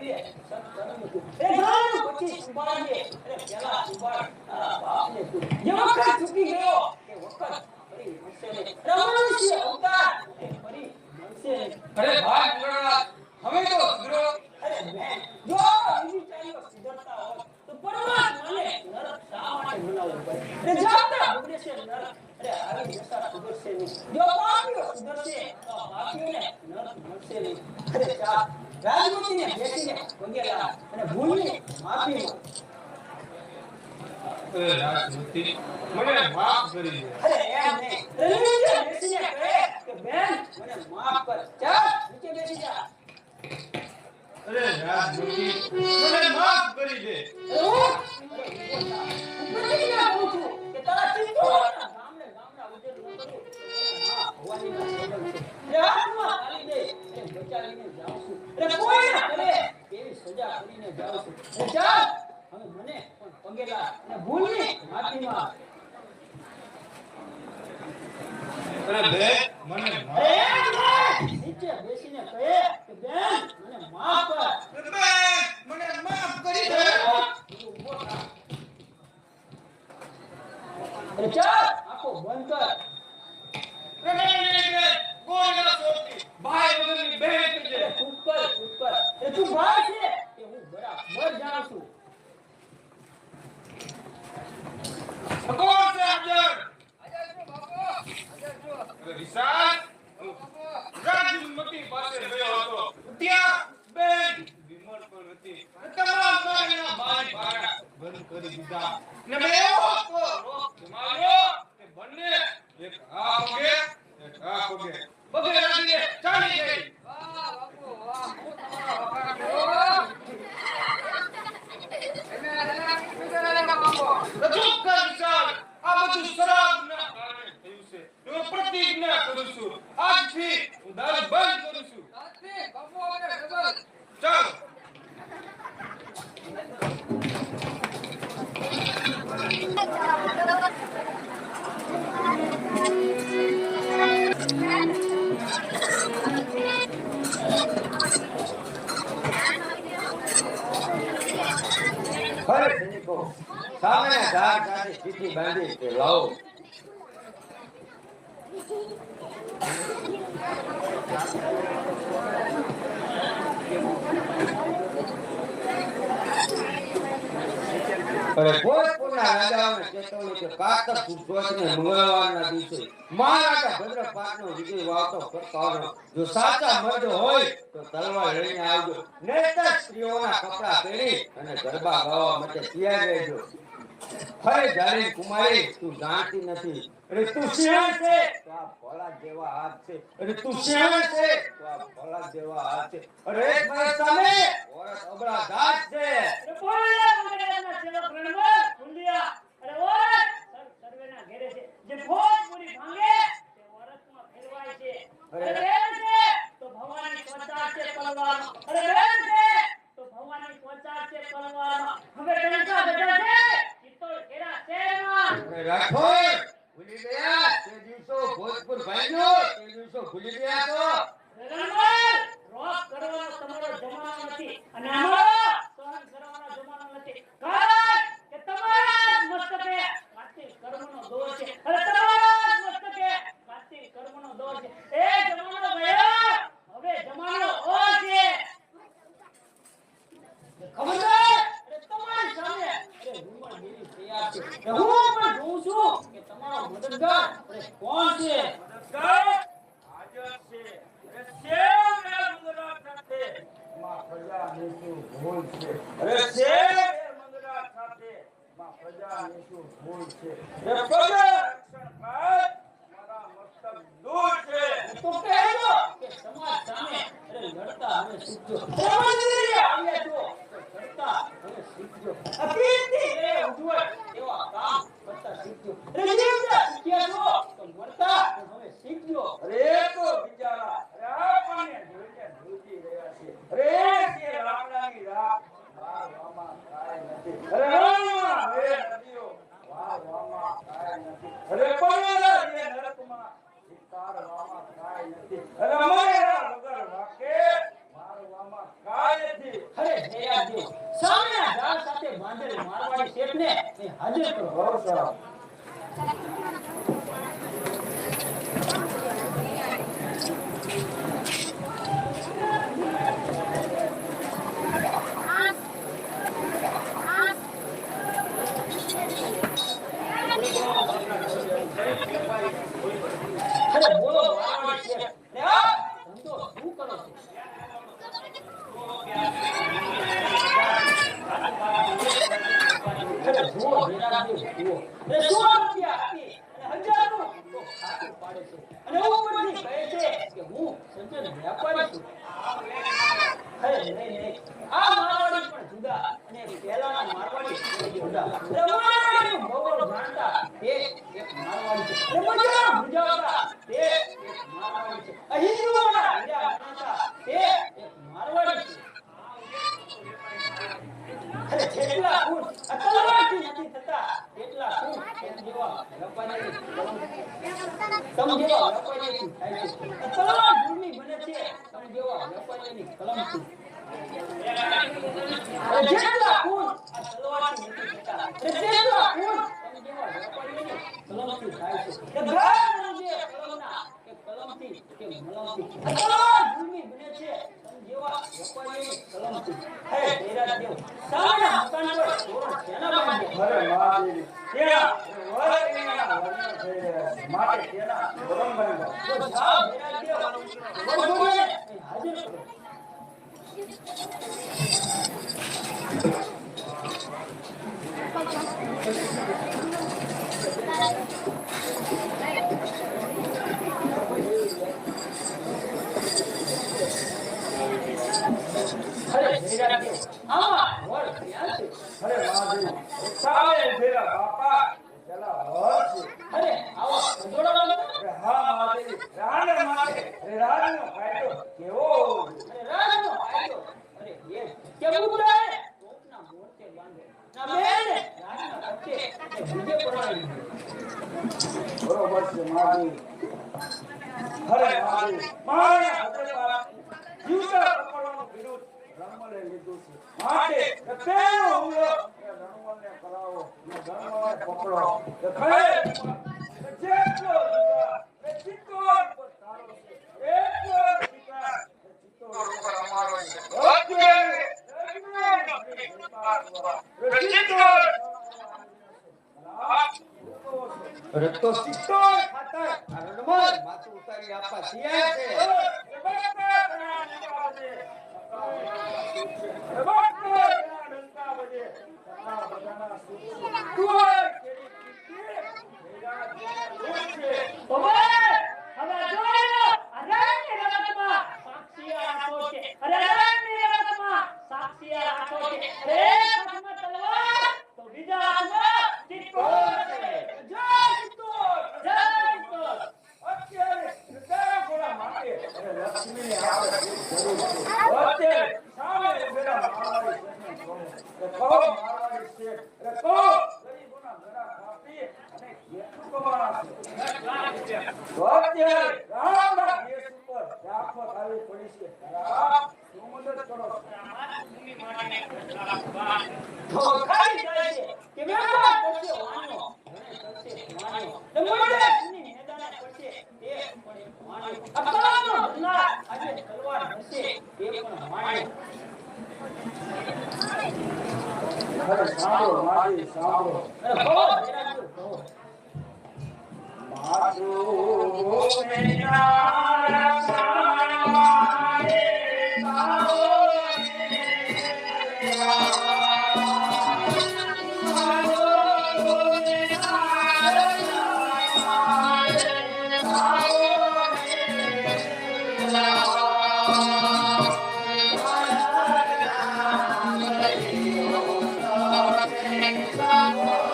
કરીએ સત્કર્મ તું એ જાણ પછી સંભાળીએ અરે પેલા સંભાળ તારા બાપને તું જે વખત ચૂકી ગયો કે વખત ફરી મળશે ને રમણસી અવતાર એ ફરી મળશે ને અરે ભાઈ મંગળનાથ હવે તો સુધરો અરે બેન જો વિચારીઓ સુધરતા હોય તો પરમાત્માને નરક શા માટે બનાવવું પડે અરે જાતા બગડે છે નરક અરે આવી દશા સુધરશે નહીં જો પાપીઓ સુધરશે તો પાપીઓને નરક મળશે નહીં અરે જા રાજમતીને બેસીને વગેલા અને ભૂલની માફી અરે રાજમતી મને માફ કરી દે અરે એમ નહીં નીચે બેસીને કહે કે બેન મને માફ કર ચાલ નીચે બેસી જા અરે રાજમતી મને માફ કરી દે પ્રતિજ્ઞા કરું છું કે તારા ચિત્તોના ગામને ગામના ઉજેર ન કરું માં ભવાનીના સેવક છે એ હાથમાં કાઢી દે એ બચાવીને જાઉં છું એટલે કોઈ ના કરે એવી સજા કરીને જાઉં છું એ ચાલ હવે મને પણ પગેલા અને ભૂલની માફી માંગ અરે બે મને માફ નીચે બેસીને કહે કે બેન મને માફ કર બેન મને માફ કરી દે અરે ચાલ આંખો બંધ કર ગોળના સોટી ભાઈ વગરની બહેન છે ચૂપ કર એ તું ભાઈ છે કે હું બરાબર જાણું છું કોણ છે હાજર અરે વિશાલ રાજમતી પાસે ગયો હતો ત્યાં બેન વિમલ પણ હતી તમામ ગાડીના બારી ભાડા બંધ કરી દીધા ને મેં એવો તો રોક જમાવ્યો કે બંને એક આ પગે એક આ પગે પગે લાગીને ચાલી ગઈ વાહ બાપુ વાહ હું તમારો વખાણ કરું ચૂપ કર વિશાલ આ બધું શરાબના કારણે થયું છે હું પ્રતિજ્ઞા કરું છું આજથી હું દારૂ બંધ કરું છું આજથી બાપુ આપણે ડબલ ચાલો અરે સૈનિકો સામેના ઝાડ સાથે ચીઠી બાંધી તે લાવો અરે ભોજપુરના રાજાઓને ચેતવણી કે કારતક સુદ ચોથને મંગળવારના દિવસે મહારાજા ભદ્રપાટનો વિજય વાવતો કરતો જો સાચા મર્દ હોય તો તલવાર લઈને આવજો નહીંતર સ્ત્રીઓના કપડા પહેરી અને ગરબા ગાવા માટે તૈયાર રહેજો અરે જાણી કુમારી તું જાણતી નથી અરે તું સિંહ છે તો આ ભોળા જેવા હાથ છે અરે તું સિંહ છે તો આ ભોળા જેવા હાથ છે અરે મારી સામે ઓરત અબળા દાંત છે અરે બોલ્યા મંગળના સેવક રણવર ફુંડિયા અરે ઓરત સર્વેના ઘેરે છે જે ભોજ પૂરી ભાંગે તે ઓરતમાં ફેરવાય છે અરે બેન છે તો ભવાની ત્વચા છે તલવારનો અરે બેન છે તો ભવાની ત્વચા છે તલવારનો હવે ટંકા ગજા છે ચિત્તોડ કેરા શહેરમાં અરે રાખોડ ભૂલી ગયા તે દિવસો ભોજપુર ભાગ્યો તે દિવસો ભૂલી ગયા તો રણવર રોક કરવાનો તમારો જમાનો નથી અને અમારો સહન કરવાનો જમાનો નથી કારણ કે તમારા મસ્તકે કાતિલ કર્મનો દોર છે અરે તમારા મસ્તકે કાતિલ કર્મનો દોર છે એ જમાનો ગયો હવે જમાનો ઓ છે ખબરદાર અરે તમારી સામે અરે વિમલ દેવી તૈયાર છે હું પણ જોઉં છું કે તમારો મદદગાર અરે કોણ છે મદદગાર હાજર છે અરે શેર મંગરા સાથે માં પ્રજા નીસુ ભૂલ છે અરે શેર મંગરા સાથે માં પ્રજા નીસુ ભૂલ છે અરે પ્રજા રક્ષણ ભાઈ મારા મસ્તક દૂર છે તો કહેજો કે સમાજ સામે અરે લડતા હવે શીખજો સમજરી આવ્યા છો કરતા હવે શીખજો અપીતી રે ઉજ્જવળ એવા કામ કરતા શીખજો અરે જીવતા શીખ્યા છો તો મરતા હવે શીખજો અરે તો બિચારા અરે આપણને જોઈને ધૂતી રહ્યા છે અરે કે રામડાની રાત વાહ વામાં કાય નથી અરે રામા હે નદીઓ વાહ વામાં કાય નથી અરે પડેલા જે નરકમાં શિકાર વામાં કાય નથી અરે અમારા વગર વાકે મારવામાં કાય નથી અરે છો. અરે બોલો મારવાડી છે લે આ ધંધો શું કરો છો અરે જુઓ હેરાનદેવ જુઓ અરે 100 રૂપિયા આપી અને 1000 નું તો ખાતું પાડે છે અને ઉપરથી કહે છે કે હું સજ્જન વ્યાપારી છું અરે નહીં આ મારવાડી પણ જુદા અને પહેલાના મારવાડી જુદા અરે મારવાડીનું બગોળ જાણતા એક મારવાડી છે અરે મજાના મુજાવતા એક મારવાડી છે આ હિન્દુઓના હીરા માનતા એક મારવાડી છે અરે જેટલા ગુણ આ તલવારથી નથી થતા એટલા ગુણ તમ જેવા રપાનેથી થાય છે આ તલવાર ગુણની બને છે તમ જેવા રપાનેની કલમથી અરે જેટલા ગુણ આ તલવારથી નથી થતા તેટલા ગુણ તમ જેવા રપાનેની કલમથી થાય છે કે ગાયનો જે કલમના કે કલમથી કે મલમથી આ તલવાર ગુણની બને છે તમ જેવા રપાનેની કલમથી હે હેરાદેવ સારા મકાન પર તોરણ તેના બાંધ્યા અરે મહાદેવી ત્યાં વરણીના લગ્ન થઈ રહ્યા છે. માટે તેના તોરણ બાંધ્યા. તો જાઓ હેરાદેવ વરઘોડીને હાજર કરો અરે હેરાદેવ આમાં વર ક્યાં છે અરે મહાદેવી સામે ફેરા બાપા પેલા હર છે. અરે આવો જોડો અરે હા મહાદેવી રાણ માટે રાણનો ફાયદો કેવો અરે રાજનો આયો અરે એ કેવું થાય કોકના મોરતે બાંધે ના બેને રાજના વચ્ચે એ બીજે પડાવી બરોબર છે મહાદેવી. અરે મહાદેવી મારા હૃદય જીવતા પકડવાનું વિરુદ્ધ રણમલે લીધું છે. માટે એ પેલો હુમલો એ રણમલને કરાવો ને રણમલને પકડો એ ખરે જેટલો શિકાર એ ચિત્તોડ પર તારો છે એટલો શિકાર એ ચિત્તોડ પર અમારો છે. અત્યારે રણમલનો શિકાર કરવા એ ચિત્તોડ અરે તો સીધો ખાતર આ રણમલ માથું ઉતારી આપવા તૈયાર છે તો ખાઈ જાય છે કે વેપાર કરશે વાનો ઘણે કરશે વાનો ને મળે ની મેદાને પડશે એ પણ વાનો આ કલાનો બદલા આજે તલવાર હશે એ પણ વાનો અરે સાંભળો મારી સાંભળો અરે બહુ હેરાન કહો મારું મેનારા સામારે સાઓ Thank you.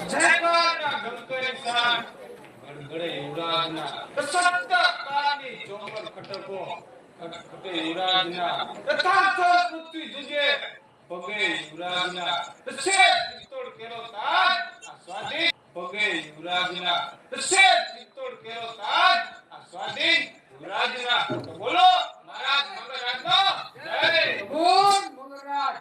જયકારના ગણકરી શાન ગણગણે યુવરાજના સતત કાળની ચોપર ખટકો ખટખટે યુવરાજના તથાથર પૃથ્વી દુજે પગે યુવરાજના શેર પિત્તોળ કેરો તાજ આ સ્વાધીન પગે યુવરાજના શેર પિત્તોળ કેરો તાજ આ સ્વાધીન યુવરાજના તો બોલો મહારાજ મંગળરાજનો જય બોલ મંગળરાજ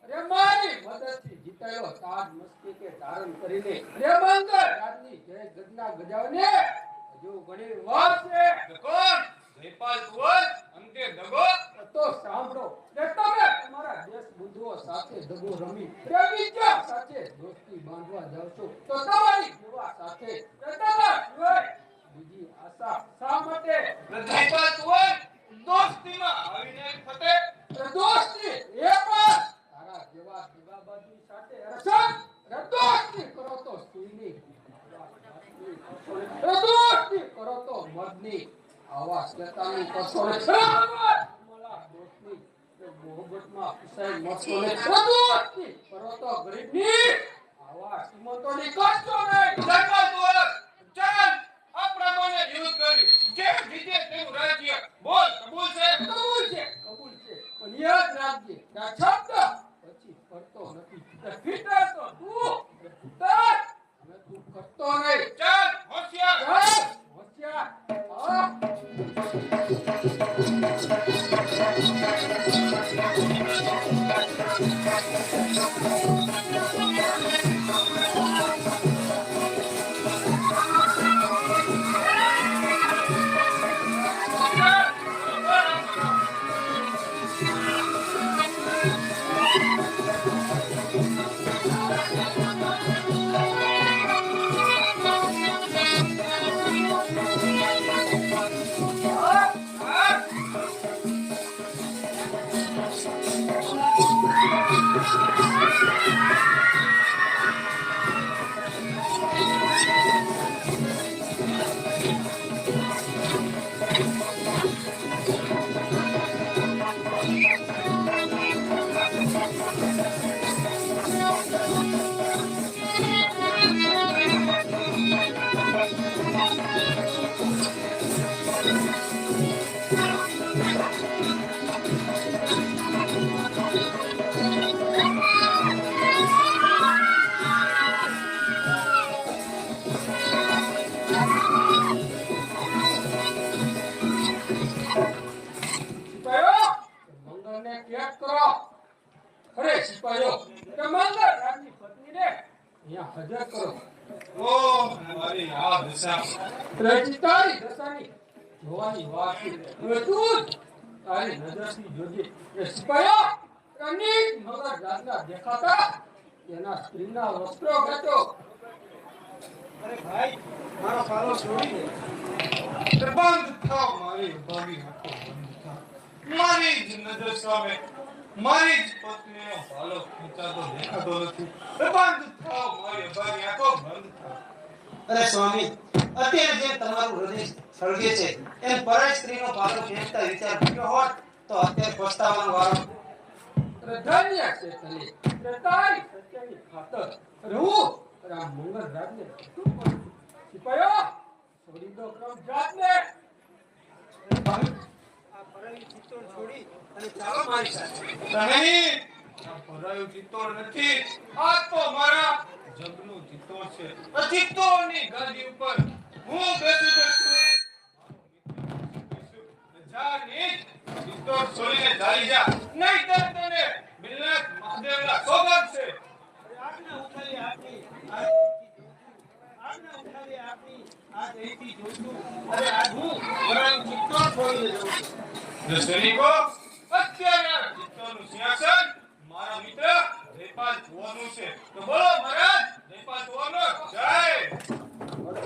અરે મારી મદદથી જીતાયો તાજ મસ્તિકે ધારણ કરીને અરે મંગળ રાજની જય ગદના ગજાવને હજુ ઘણી વાર છે કોણ જયપાલ કુંવર અંતે દગો તો સાંભળો કે તમે તમારા દેશ બંધુઓ સાથે દગો રમી બીજા સાથે દોસ્તી બાંધવા જાવ છો તો તમારી યુવા સાથે બીજી આશા શા માટે જયપાલ કુંવર દોસ્તીમાં આવીને ફતે દોસ્તી એ પણ તારા જેવા દીવાબાજી સાથે રસન દોસ્તી કરો તો સુઈની દોસ્તી કરો તો મદની આવા શેતાની કસોલે મલા દોસ્તી કે મોહબ્બતમાં ફસાઈ મસ્તોને દોસ્તી કરો તો ગરીબની આવા શ્રીમંતોની કસો નહીં જયપાલ કુંવર ચાલ આપણા મને યુદ્ધ કરી જે જીતે તેનું રાજ્ય બોલ કબૂલ છે કબૂલ છે પણ યાદ રાખજે કે આ શબ્દ પછી કરતો નથી તે ફીટર તો તું ફીટર અને તું કરતો નહીં ચાલ હોશિયાર હોશિયાર હા હાજર કરો. અરે સિપાહીઓ, મંગળ રાજની પત્નીને અહીંયા હાજર કરો. ઓ મારી આ દશા તારી દશાની જોવાની વાત છે. હવે તું જ તારી નજરથી જોજે. એ સિપાહીઓ, અનેક મગર જાતના દેખાતા એના સ્ત્રીના વસ્ત્રો કાઢો. અરે ભાઈ મારો પાલો છોડી દે. બંધ થાવ મારી ભાગી નાખો બંધ થાવ મારી જ નજર સામે મારી જ પત્નીનો ભાલો ખેંચાતો દેખાતો નથી બંધ થાવ મારી ભાગી નાખો બંધ થાવ અરે સ્વામી અત્યારે જેમ તમારું હૃદય સળગે છે એમ પરાય સ્ત્રીનો પાલો ખેંચતા વિચાર કર્યો હોત તો અત્યારે પસ્તાવાનો વારો. ધન્ય છે તને. તારી સત્યની ખાતર હું રામ મંગળ રાજને સિપાહીઓ, છોડી દો ક્રમ જાતને. ભાઈ આ પરાઈ ચિત્તોડ છોડી અને ચાલો મારી સાથે. નહીં આ ભરાયું ચિત્તોડ નથી આ તો મારા જગનું ચિત્તોડ છે આ ચિત્તોડની ગાદી ઉપર હું બેસી છું જાની ચિત્તોડ છોડીને ચાલી જા નહીંતર તને બિલનાથ મહાદેવના સોગંદ છે. આજના ઉઠાલી આપની આજના ઉઠાલી આપની આ દેહથી જોઉં છું. અરે આજ હું પરાઈ ચિત્તોડ છોડીને જઉં છું. ને સૈનિકો અત્યારે ચિત્તોડનું સિંહાસન મારા મિત્ર જયપાલ કુંવરનું છે તો બોલો મહારાજ જયપાલ કુંવરનો જય.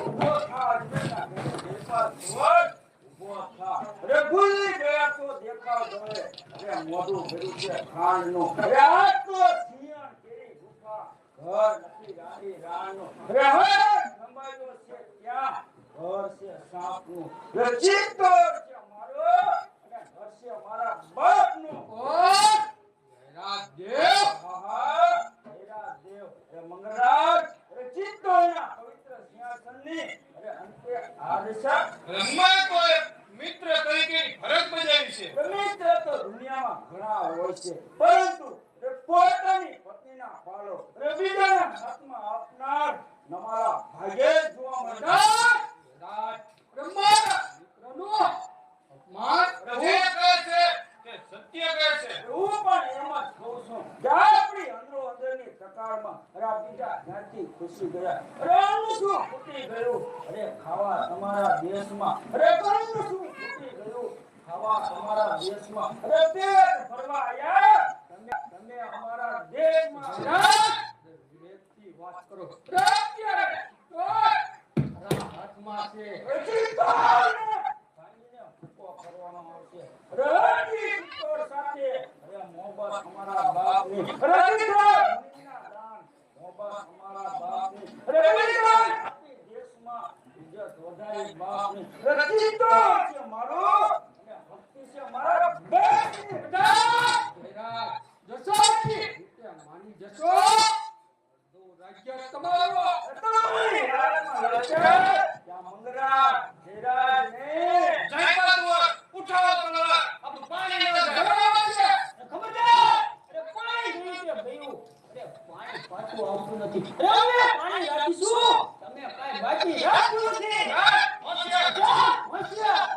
ઉભો થા અજમેરના જયપાલ કુંવર, ઉભો થા. અરે ભૂલી ગયા તો દેખાવ દોડે. અરે મોઢું ભર્યું છે ખાંડનું. અરે આ તો સિંહણ કેરી ગુફા. ઘર નથી રાણી રાણનું. અરે હવે સંભાળ્યો છે ત્યાં ઘર છે સાપનું. અરે ચિત્તોડ છે મારો અને ઘર છે મારા બાપનું. દેવ, આહા, દેવ, અરે મંગળરાજ, અરે ચિત્તોડના પવિત્ર સિંહાસનની અરે અંતે આ દશા. રમવા તો એક મિત્ર તરીકેની ફરજ બજાવી છે. મિત્ર તો દુનિયામાં ઘણા હોય છે, પરંતુ એ પોતાની પત્નીના પાલો અરે બીજાના હાથમાં આપનાર નમારા ભાગ્યે જ જોવા મળતા. રાજ, અરે મારા મિત્રનું અપમાન જે કહે છે તે સત્ય કહે છે. હું પણ એમ જ કહું છું કે આપણી અંદરોઅંદરની તકાળમાં અરે આ બીજા જ્ઞાતિ ખુશી ગયા. અરે આનું શું ખૂટી ગયું? અરે ખાવા તમારા દેશમાં. અરે કરું શું ખૂટી ગયું? ખાવા તમારા દેશમાં. અરે પેટ ભરવા આયા તમે અમારા દેશમાં. વિવેકથી વાત કરો. અરે અત્યારે તારા હાથમાં છે. અરે ચિત્તોડને ભાંગીને ભૂકો કરવામાં આવશે. અરે ચિત્તોડ સાથે અરે મોહબ્બત અમારા બાપની. અરે ચિત્તોડ મુનિના દાન મોહબ્બત અમારા બાપની. અરે ચિત્તોડ આપણી દેશમાં ઇજ્જત વધારી બાપની. અરે ચિત્તોડ છે મારો અને ભક્તિ છે મારા બાપની. જયરાજ જશોથી રીતે માની જશો તો રાજ્ય તમારો. તમારી હાથમાં રહેશે. ત્યાં મંગળરાજ જયરાજ ને જયપાલ કુંવર ઉઠાવો તલવાર આપણું પાણી લેવા જાય. ખબરદાર! અરે પાણી જોયું કે ભયું? અરે પાણી પાછું આવતું નથી. અરે અમે પાણી રાખીશું. તમે કાંઈ બાકી રાખ્યું નથી. હોશિયાર!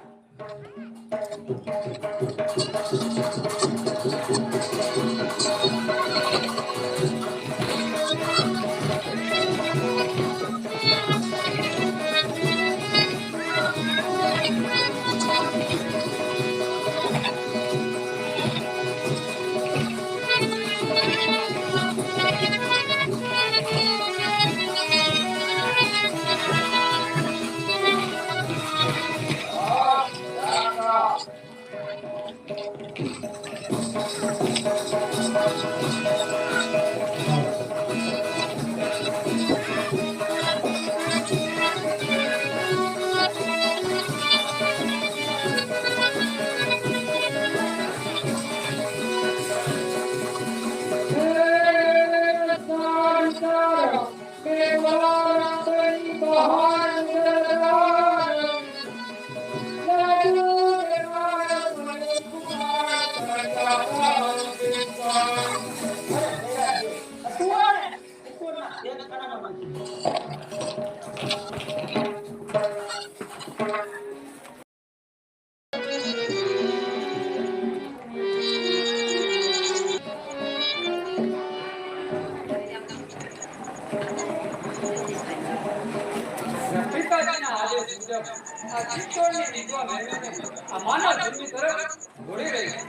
આ ચિત્તોડની વિધવા મેળવીને આ માનવ જન્મી તરફ દોડી રહી છે.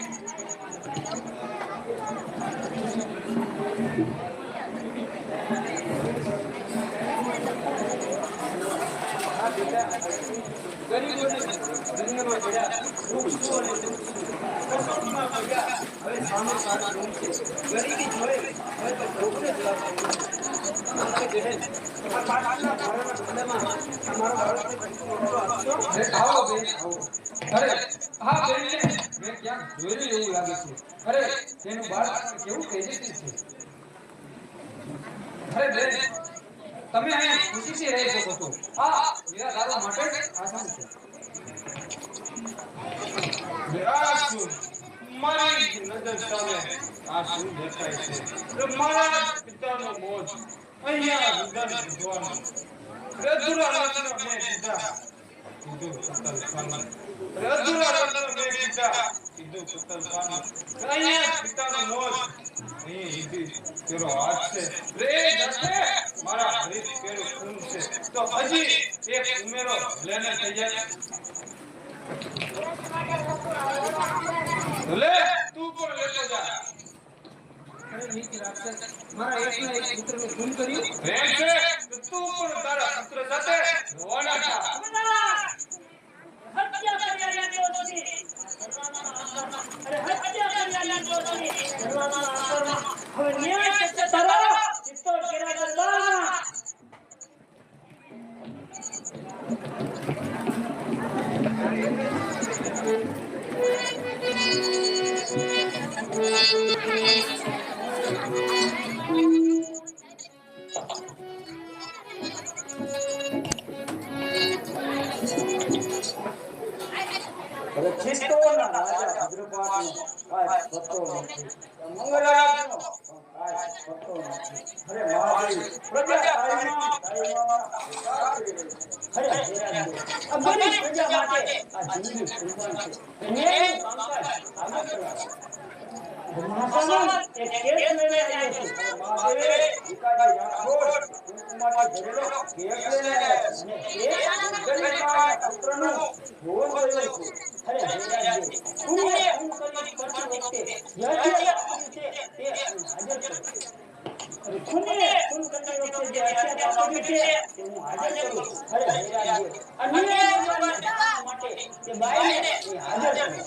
ગરીબોને દુનિયામાં પડ્યા દુઃખ સુખ અને કસોટીમાં પડ્યા હવે સામે સારું છે. ગરીબી જોઈ હવે તો ભોગવે જ લાગે. મારી બહેન તમારા પાછળના ઘરના ખંડમાં અમારો બાળકને કંઈક મોટો આપશો? આવો બેન આવો. અરે હા બેનને મેં ક્યાંક જોયેલું એવું લાગે છે. અરે તેનું બાળક કેવું તેજસ્વી છે. અરે બેન તમે અહીંયા ખુશીથી રહી શકો છો. આ નિરાધારો માટે જ આસાન છે. આ શું મારી નજર સામે આ શું દેખાય છે? મારા પિતાનો મોજ અહીંયા રુદન વિધવાનું રધુરા રત્ન મેં કીધા કીધું કતલખાનું રધુરા રત્ન મેં કીધા કીધું કતલખાનું અહીંયા પિતાનો મોજ અહીં ઈદી તેરો હાથ છે રે જશે મારા હરીફ કેરું ખૂન છે તો હજી એક ઉમેરો લેને થઈ જાય લે તું પણ લેતો જા. અરે નીચ રાક્ષસ મારા એકના એક પુત્રને ખૂન કર્યું. પ્રેમ છે તો તું પણ તારા પુત્ર સાથે રવાના થા. હત્યા કર્યાના દોષી અરે હત્યા કર્યાના દોષી કરવાના આંતરમાં હવે ન્યાય સત્ય તારો ચિત્તોડ કેરા દરબારમાં. ચિત્તોડના રાજા ભદ્રપાટનો કાંઈ પત્તો નથી. મંગરાજનો કાંઈ પત્તો નથી. અરે મહાદેવ પ્રજા કાયમાં અરે હેરાનજી આ બધી પ્રજા માટે આ જિંદગી કુરબાન છે. ન્યાયનું કામકાજ આગળ ચલાવો. મહાસામંત એક કેસ લઈને આવ્યો છું. મહાદેવ વિકાજી રાઠોડ કુંકુમાથી ભરેલો કેસ લઈને આવ્યા છે. અને એ ગરીબના પુત્રનું ભોગ થયો છે. અરે હેરાનજી પુણ્ય પૂર્ણ કરી કરતી વખતે યજ્ઞ આપ્યું છે તે હાજર કરો. અરે પુણ્ય પૂર્ણ કરતી વખતે જે હત્યા આપ્યું છે તે હું હાજર કરું. અરે હેરાનજી અન્ય માટે તે બાઈને એ હાજર કરો.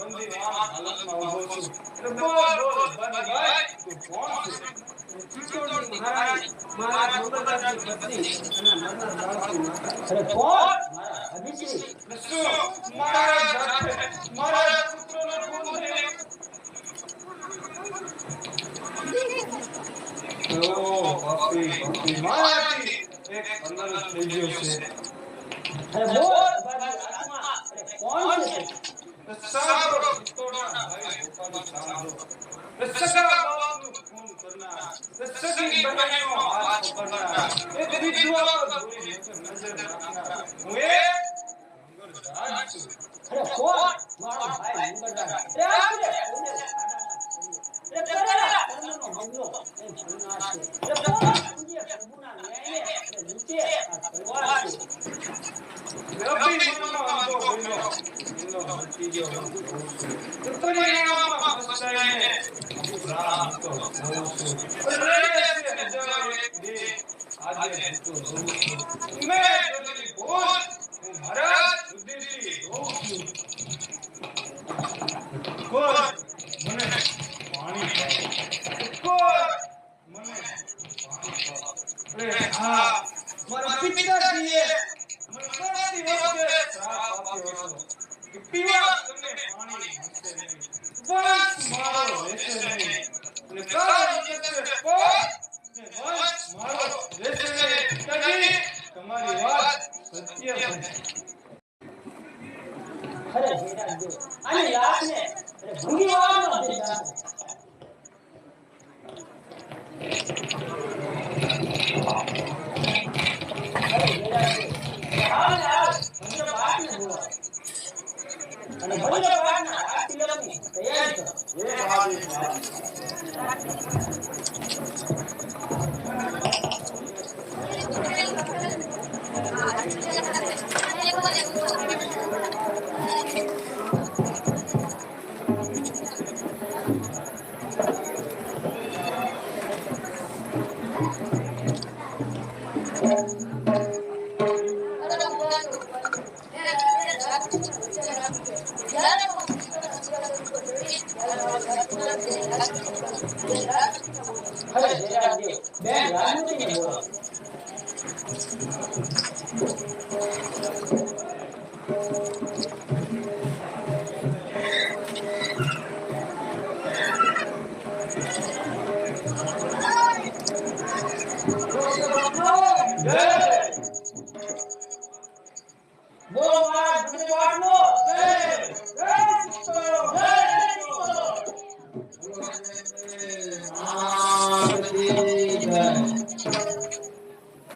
બંદીવાન હાલતમાં ઊભો છું. એટલે બોલ બોલ બંધીભાઈ, તું કોણ છે? ચિત્તોડની મહારાણી મહારાજ મંગળદાસની પત્ની અને મન્નર બાળકની માતા. અરે કોણ? મારા અભિશ્રી. એટલે શું મારા જાતે મારા પુત્રનો ખૂન થયો? ઓ પાપી પાપી મારાથી એક અનર્થ થઈ ગયો છે. અરે બોલ બાજી આત્મા. અરે કોણ છે તું? સાંભળો ચિત્તોડના ભાઈ ગોપાલ સાંભળો. સગા બાપનું ખૂન કરનાર, સગી બહેનનો હાથ પકડનાર, એક વિધવા પર દોરી નજર રાખનાર હું એક મંગળદાસ છું. અરે કોણ? મારો ભાઈ મંગળદાસ. અરે આ શું રે? અરે કરેલા કર્મનો બદલો એ ભરનાર છે. અરે કોણ? પૂજ્ય પ્રભુના ન્યાયને અરે નીચે આ તલવાર છે. અભિમન્યુનો અંધો બન્યો, એનો મટી ગયો. પરિણામમાં ફસાઈને રામ તો જોઉં છું. રહે છે હજારો એક દેહ, આજે તો જોઉં છું. મેં કરેલી ભૂલ હું મારા બુદ્ધિથી જોઉં છું. કોઈ મને પાણી પાઓ. કોઈ મને પાણી પાઓ. અરે હા, મારા પિતાજીએ મને મરતી વખતે શ્રાપ આપ્યો હતો કે પીવા તમને પાણી મળશે નહીં, વંશ મારો રહેશે નહીં. અને કાળ નીકળશે કોઈ ને વંશ મારો રહેશે નહીં. કદી તમારી વાત સત્ય બનશે. અરે જયરાજ દેવ આની લાશને અરે ભંગી વાળમાં દઈ નાખો. અરે જયરાજ દેવ હાલ ને હાલ ભદ્ર પાઠને બોલાવો અને ભદ્ર પાઠના રાત તિલકની તૈયારી કરો. એ ભાવી અરે જયરાજ દેવ બેન રાજમતીને બોલાવો. બોલો મહારાજ ભદ્ર પાઠનો જય. જય ચિત્તોડ. જય ચિત્તોડ. આ